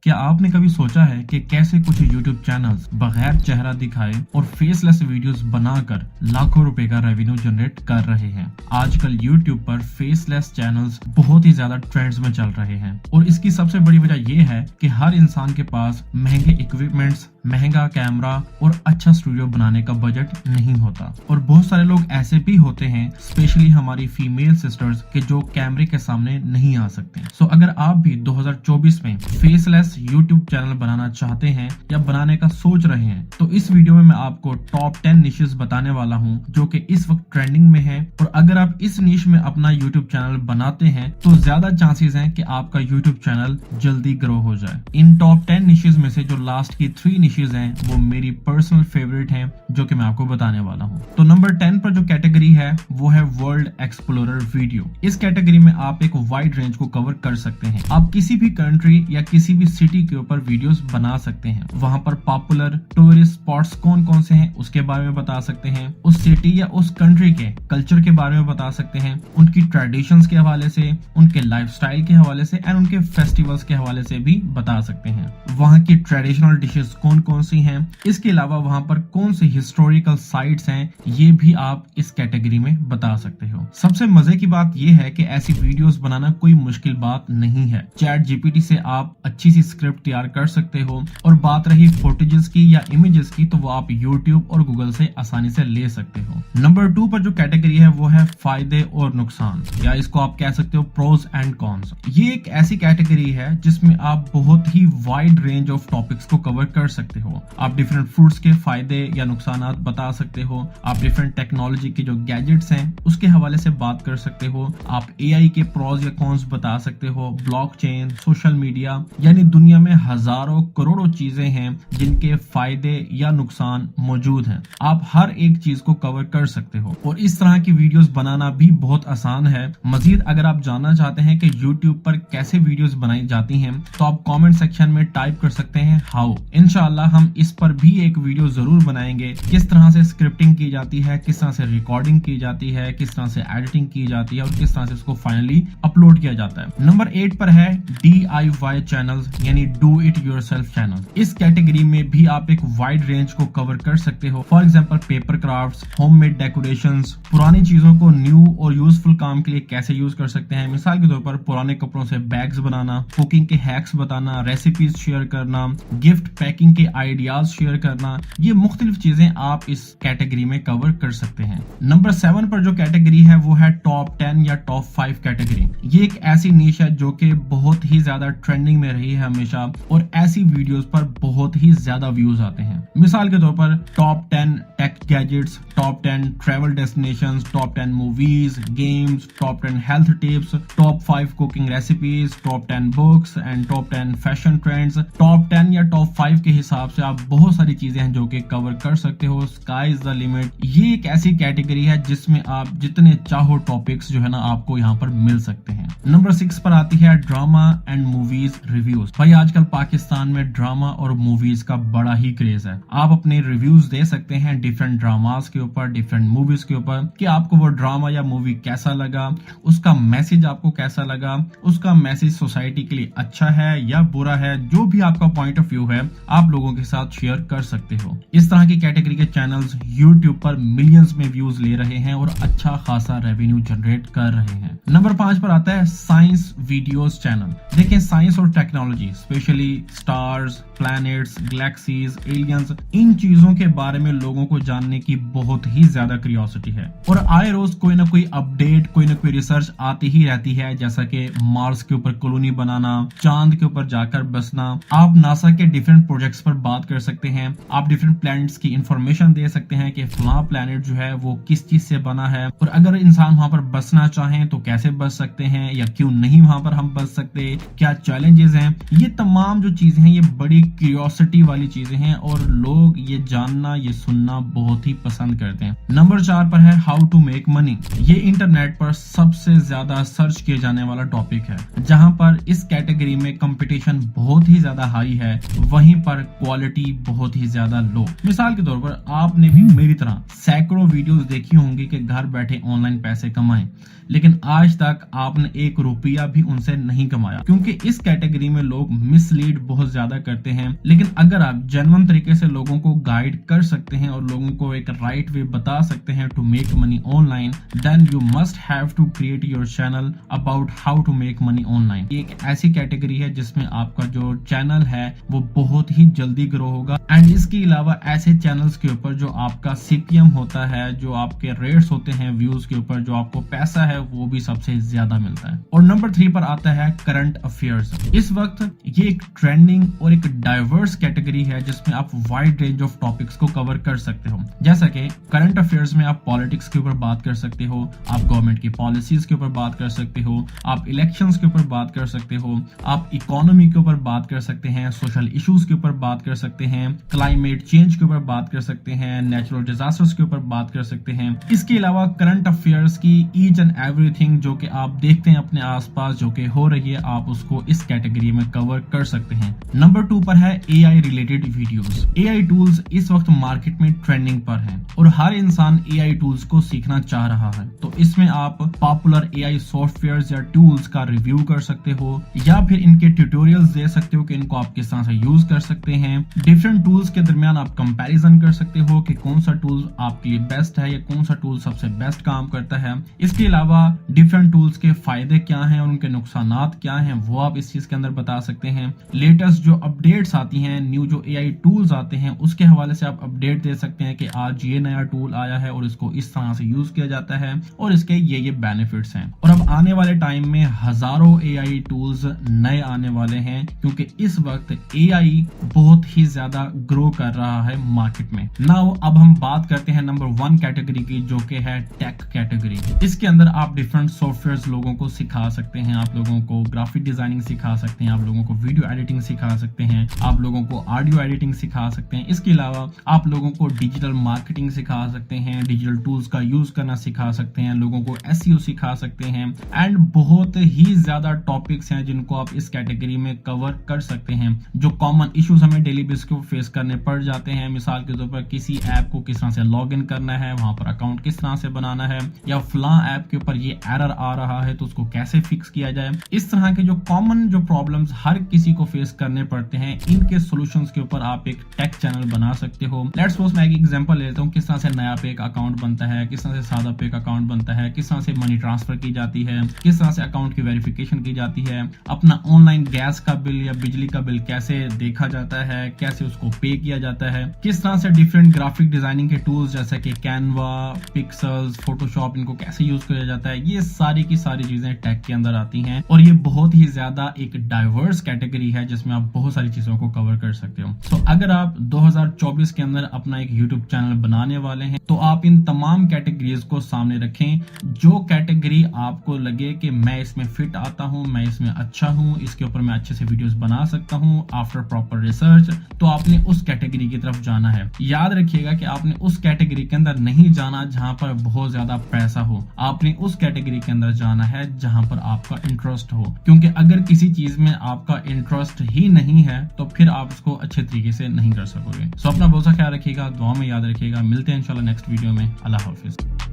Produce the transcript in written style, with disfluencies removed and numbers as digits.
क्या आपने कभी सोचा है कि कैसे कुछ YouTube चैनल्स बगैर चेहरा दिखाए और फेसलेस वीडियोस बनाकर लाखों रुपए का रेवेन्यू जनरेट कर रहे हैं। आजकल YouTube पर फेसलेस चैनल्स बहुत ही ज्यादा ट्रेंड्स में चल रहे हैं और इसकी सबसे बड़ी वजह यह है कि हर इंसान के पास महंगे इक्विपमेंट्स, महंगा कैमरा और अच्छा स्टूडियो बनाने का बजट नहीं होता। और बहुत सारे लोग ऐसे भी होते हैं, स्पेशली हमारी फीमेल सिस्टर्स, के जो कैमरे के सामने नहीं आ सकते। सो अगर आप भी 2024 में फेसलेस YouTube चैनल बनाना चाहते हैं या बनाने का सोच रहे हैं, तो इस वीडियो में मैं आपको टॉप 10 निशेस बताने वाला हूं जो कि इस वक्त ट्रेंडिंग में है। और अगर आप इस निश में अपना YouTube चैनल बनाते हैं तो ज्यादा चांसेस हैं कि आपका YouTube चैनल जल्दी ग्रो हो जाए। इन टॉप 10 निशेस में से जो लास्ट की 3 निशेस हैं वो मेरी पर्सनल फेवरेट हैं, जो कि मैं आपको बताने वाला हूं। तो नंबर 10 पर जो कैटेगरी है वो है वर्ल्ड एक्सप्लोरर वीडियो। इस कैटेगरी में आप एक वाइड रेंज को कवर कर सकते हैं। आप किसी भी कंट्री या किसी भी सिटी के ऊपर वीडियोस बना सकते हैं। वहां पर पॉपुलर टूरिस्ट स्पॉट्स कौन कौन से हैं उसके बारे में बता सकते हैं, उस सिटी या उस कंट्री के कल्चर के बारे में बता सकते हैं, उनकी ट्रेडिशंस के हवाले से, उनके लाइफस्टाइल के हवाले से एंड उनके फेस्टिवल्स के हवाले से भी बता सकते हैं। वहां की ट्रेडिशनल डिशेस कौन कौन सी हैं, इसके अलावा वहां पर कौन सी हिस्टोरिकल साइट्स हैं, ये भी आप इस कैटेगरी में बता सकते हो। सबसे मजे की बात यह है कि ऐसी वीडियोस बनाना कोई मुश्किल बात नहीं है। चैट जीपीटी से आप अच्छी सी स्क्रिप्ट तैयार कर सकते हो। और बात रही फुटेजेस की या इमेजेस की, तो वो आप यूट्यूब और गूगल से आसानी से ले सकते हो। नंबर 2 पर जो कैटेगरी है वो है फायदे और नुकसान, या इसको आप कह सकते हो प्रोज एंड कॉन्स। ये एक ऐसी कैटेगरी है जिसमें आप बहुत ही वाइड रेंज ऑफ टॉपिक्स को कवर कर सकते हो। आप डिफरेंट फूड्स के फायदे या नुकसान बता सकते हो। आप डिफरेंट टेक्नोलॉजी के जो गैजेट्स हैं उसके हवाले से बात कर सकते हो। आप एआई के प्रोज या कॉन्स बता सकते हो। ब्लॉकचेन, सोशल मीडिया, यानी दुनिया में हजारों करोड़ों चीजें हैं जिनके फायदे या नुकसान मौजूद हैं। आप हर एक चीज को कवर कर सकते हो और इस तरह की वीडियोस बनाना भी बहुत आसान है। मजीद अगर आप जानना चाहते हैं कि YouTube पर कैसे वीडियोस बनाई जाती हैं, तो आप कमेंट सेक्शन में टाइप कर सकते हैं हाउ। इंशाल्लाह हम इस पर भी एक वीडियो जरूर बनाएंगे, किस तरह से स्क्रिप्टिंग की जाती है, किस तरह से रिकॉर्डिंग की जाती है, किस तरह से एडिटिंग की जाती है और किस तरह से इसको फाइनली अपलोड किया जाता है। नंबर 8 पर है DIY चैनल्स, यानी डू इट योरसेल्फ चैनल। इस कैटेगरी में भी आप एक वाइड रेंज को कवर कर सकते हो। For example paper crafts, homemade decorations, पुरानी चीजों को न्यू और यूजफुल काम के लिए कैसे यूज कर सकते हैं। मिसाल के तौर पर पुराने कपड़ों से बैग्स बनाना, कुकिंग के हैक्स बताना, रेसिपीज शेयर करना, गिफ्ट पैकिंग के आइडियाज शेयर करना, ये मुख्तलिफ चीजें आप इस कैटेगरी में कवर कर सकते हैं। नंबर 7 पर जो कैटेगरी है वो है टॉप 10 या टॉप 5 कैटेगरी। ये एक ऐसी नीश है जो कि बहुत ही ज्यादा ट्रेंडिंग में रही है हमेशा, और ऐसी वीडियोस पर बहुत ही ज्यादा व्यूज आते हैं। मिसाल के तौर पर top 10 tech gadgets, top 10 travel destinations, top 10 movies, games, top 10 health tips, top 5 cooking recipes, top 10 books and top 10 fashion trends. Top 10 या टॉप 5 के हिसाब से आप बहुत सारी चीजें हैं जो कि कवर कर सकते हो। Sky is the limit. ये एक ऐसी कैटेगरी है जिसमें आप जितने चाहो टॉपिक्स जो है ना आपको यहाँ पर मिल सकते हैं। नंबर 6 पर आती है ड्रामा एंड मूवीज रिव्यूज। भाई आजकल पाकिस्तान में ड्रामा और मूवीज का बड़ा ही क्रेज है। आप अपने रिव्यूज दे सकते हैं डिफरेंट ड्रामास के ऊपर, डिफरेंट मूवीज के ऊपर, कि आपको वो ड्रामा या मूवी कैसा लगा, उसका मैसेज आपको कैसा लगा, उसका मैसेज सोसाइटी के लिए अच्छा है या बुरा है। जो भी आपका पॉइंट ऑफ व्यू है आप लोगों के साथ शेयर कर सकते हो। इस तरह की कैटेगरी के चैनल्स YouTube पर मिलियंस में व्यूज ले रहे हैं और अच्छा खासा रेवेन्यू जनरेट कर रहे हैं। नंबर 5 पर आता है साइंस वीडियोस चैनल। देखिए साइंस और technology, specially stars, planets, galaxies, aliens, इन चीजों के बारे में लोगों को जानने की बहुत ही ज्यादा क्यूरियोसिटी है और आए रोज कोई ना कोई अपडेट, कोई ना कोई रिसर्च आती ही रहती है। जैसा कि मार्स के ऊपर कॉलोनी बनाना, चांद के ऊपर जाकर बसना। आप नासा के डिफरेंट प्रोजेक्ट्स पर बात कर सकते हैं। आप डिफरेंट प्लैनेट्स की इंफॉर्मेशन दे सकते हैं कि फलां प्लैनेट जो है वो किस चीज से बना है, और अगर इंसान वहां पर बसना चाहें तो कैसे बस सकते हैं या क्यों नहीं वहां पर हम बस सकते, क्या चैलेंजेस हैं। ये तमाम जो चीजें हैं ये बड़ी क्यूरियोसिटी वाली चीजें हैं और लोग ये जानना, ये सुनना बहुत ही पसंद करते हैं। नंबर 4 पर है हाउ टू मेक मनी। ये इंटरनेट पर सबसे ज्यादा सर्च किए जाने वाला टॉपिक है, जहां पर इस कैटेगरी में कंपटीशन बहुत ही ज्यादा हाई है, वहीं पर क्वालिटी बहुत ही ज्यादा लो। मिसाल के तौर पर आपने भी मेरी तरह सैकड़ों वीडियोस देखी होंगी कि घर बैठे ऑनलाइन पैसे कमाएं, लेकिन आज तक आपने 1 रुपया भी उनसे नहीं कमाया, क्योंकि इस कैटेगरी में लोग मिसलीड बहुत ज्यादा करते हैं। लेकिन अगर आप जेन्युइन तरीके से लोगों को गाइड कर सकते हैं और लोगों को एक राइट वे बता सकते हैं to make money online, then you must have to create your channel about how to make money online. ये एक ऐसी कैटेगरी है जिसमें आपका जो चैनल है वो बहुत ही जल्दी ग्रो होगा। एंड इसके अलावा ऐसे चैनल्स के ऊपर जो आपका सीपीएम होता है, जो आपके रेट्स होते हैं व्यूज के ऊपर, जो आपको पैसा है वो भी सबसे ज्यादा मिलता है। और नंबर 3 पर आता है करंट अफेयर्स। इस वक्त ये एक ट्रेंडिंग और एक डाइवर्स कैटेगरी है जिसमें आप वाइड रेंज ऑफ टॉपिक्स को कवर कर सकते हो। जैसा कि करंट अफेयर्स में आप पॉलिटिक्स के ऊपर बात कर सकते हो, आप गवर्नमेंट की पॉलिसीज के ऊपर बात कर सकते हो, आप इलेक्शंस के ऊपर बात कर सकते हो, आप इकोनॉमी के ऊपर बात कर सकते हैं, सोशल इश्यूज के ऊपर बात कर सकते हैं, क्लाइमेट चेंज के ऊपर बात कर सकते हैं, नेचुरल डिजास्टर्स के ऊपर बात कर सकते हैं। इसके अलावा करंट अफेयर्स की ईच एंड एवरीथिंग जो कि आप देखते हैं अपने आसपास जो कि हो रही है, आप उसको इस कैटेगरी में कवर कर सकते हैं। नंबर 2 पर है AI related videos. AI tools इस वक्त मार्केट में ट्रेंडिंग पर हैं और हर इंसान एआई टूल्स को सीखना चाह रहा है। तो इसमें आप पॉपुलर एआई सॉफ्टवेयर्स या टूल्स का रिव्यू कर सकते हो या फिर इनके ट्यूटोरियल्स दे सकते हो कि इनको आप किस तरह से यूज कर सकते हैं। डिफरेंट टूल्स के दरमियान आप कंपैरिजन कर सकते हो कि कौन सा टूल आपके लिए बेस्ट है या कौन सा टूल सबसे बेस्ट काम करता है। इसके अलावा डिफरेंट टूल्स के फायदे क्या हैं और उनके नुकसानात क्या हैं वो आप इस चीज के अंदर बता सकते हैं। लेटेस्ट जो अपडेट्स आती हैं, न्यू जो एआई टूल्स आते हैं उसके हवाले से आप अपडेट दे सकते हैं कि आज ये नया टूल आया है और इसको इस तरह से यूज किया जाता है और इसके ये बेनिफिट्स हैं। और अब आने वाले टाइम में हजारों एआई टूल्स नए आने वाले हैं, क्योंकि इस वक्त एआई बहुत ही ज्यादा ग्रो कर रहा है मार्केट में। नाउ अब हम बात करते हैं नंबर 1 कैटेगरी की, जो कि है टेक कैटेगरी। इसके अंदर आप डिफरेंट सॉफ्टवेयर्स लोगों को सिखा सकते हैं, आप लोगों को ग्राफिक डिजाइनिंग सिखा सकते हैं, आप लोगों को वीडियो एडिटिंग सिखा सकते हैं, आप लोगों को ऑडियो एडिटिंग सिखा सकते हैं। इसके अलावा आप लोगों को डिजिटल मार्केटिंग सिखा सकते हैं, डिजिटल टूल्स का यूज करना सिखा सकते हैं, लोगों को एसईओ सिखा सकते हैं। एंड बहुत ही ज्यादा टॉपिक्स हैं जिनको आप इस कैटेगरी में कवर कर सकते हैं। जो कॉमन इश्यूज हमें डेली बेसिस को फेस करने पड़ जाते हैं, मिसाल के तौर पर किसी ऐप को किस तरह से लॉग इन करना है, वहां पर अकाउंट किस तरह से बनाना है, या फलां ऐप के ऊपर ये एरर आ रहा है तो उसको कैसे फिक्स किया जाए। इस तरह के जो कॉमन जो प्रॉब्लम्स हर किसी को फेस करने पड़ते हैं, इनके सॉल्यूशंस के ऊपर आप एक टेक चैनल बना सकते हो। लेट्स सपोज मैं एक एग्जांपल लेता हूं, किस तरह से नया पे एक अकाउंट बनता है, किस तरह से सादा पे एक अकाउंट बनता है, किस तरह से मनी ट्रांसफर की जाती है, किस तरह से अकाउंट की वेरिफिकेशन की जाती है, अपना ऑनलाइन गैस का बिल या बिजली का बिल कैसे देखा जाता है, कैसे उसको पे किया जाता है, किस तरह से डिफरेंट ग्राफिक डिजाइनिंग के टूल्स जैसे कि कैनवा, पिक्सेल्स, फोटोशॉप, इनको कैसे यूज किया जाता है। ये सारी की सारी चीजें टेक के अंदर आती हैं और ये बहुत ही ज्यादा एक डाइवर्स कैटेगरी है जिसमें आप बहुत सारी चीजों को कवर कर सकते हो। सो अगर आप 2024 के अंदर अपना एक यूट्यूब चैनल बनाने वाले हैं तो आप इन तमाम कैटेगरीज को सामने रखें। जो कैटेगरी आपको लगे कि मैं इसमें फिट आता हूं, मैं इसमें अच्छा हूं, इसके ऊपर मैं अच्छे से वीडियोस बना सकता हूं आफ्टर प्रॉपर रिसर्च, तो आपने उस कैटेगरी की तरफ जाना है। याद रखिएगा कि आपने उस कैटेगरी के अंदर नहीं जाना जहां पर बहुत ज्यादा पैसा हो, आपने उस कैटेगरी के अंदर जाना है जहां पर आपका इंटरेस्ट हो, क्योंकि अगर किसी चीज में आपका इंटरेस्ट ही नहीं है तो फिर आप उसको अच्छे तरीके से नहीं कर सकोगे। सो अपना बहुत सा ख्याल रखिएगा, दुआ में याद रखिएगा। मिलते हैं इंशाल्लाह नेक्स्ट वीडियो में। अल्लाह हाफिज।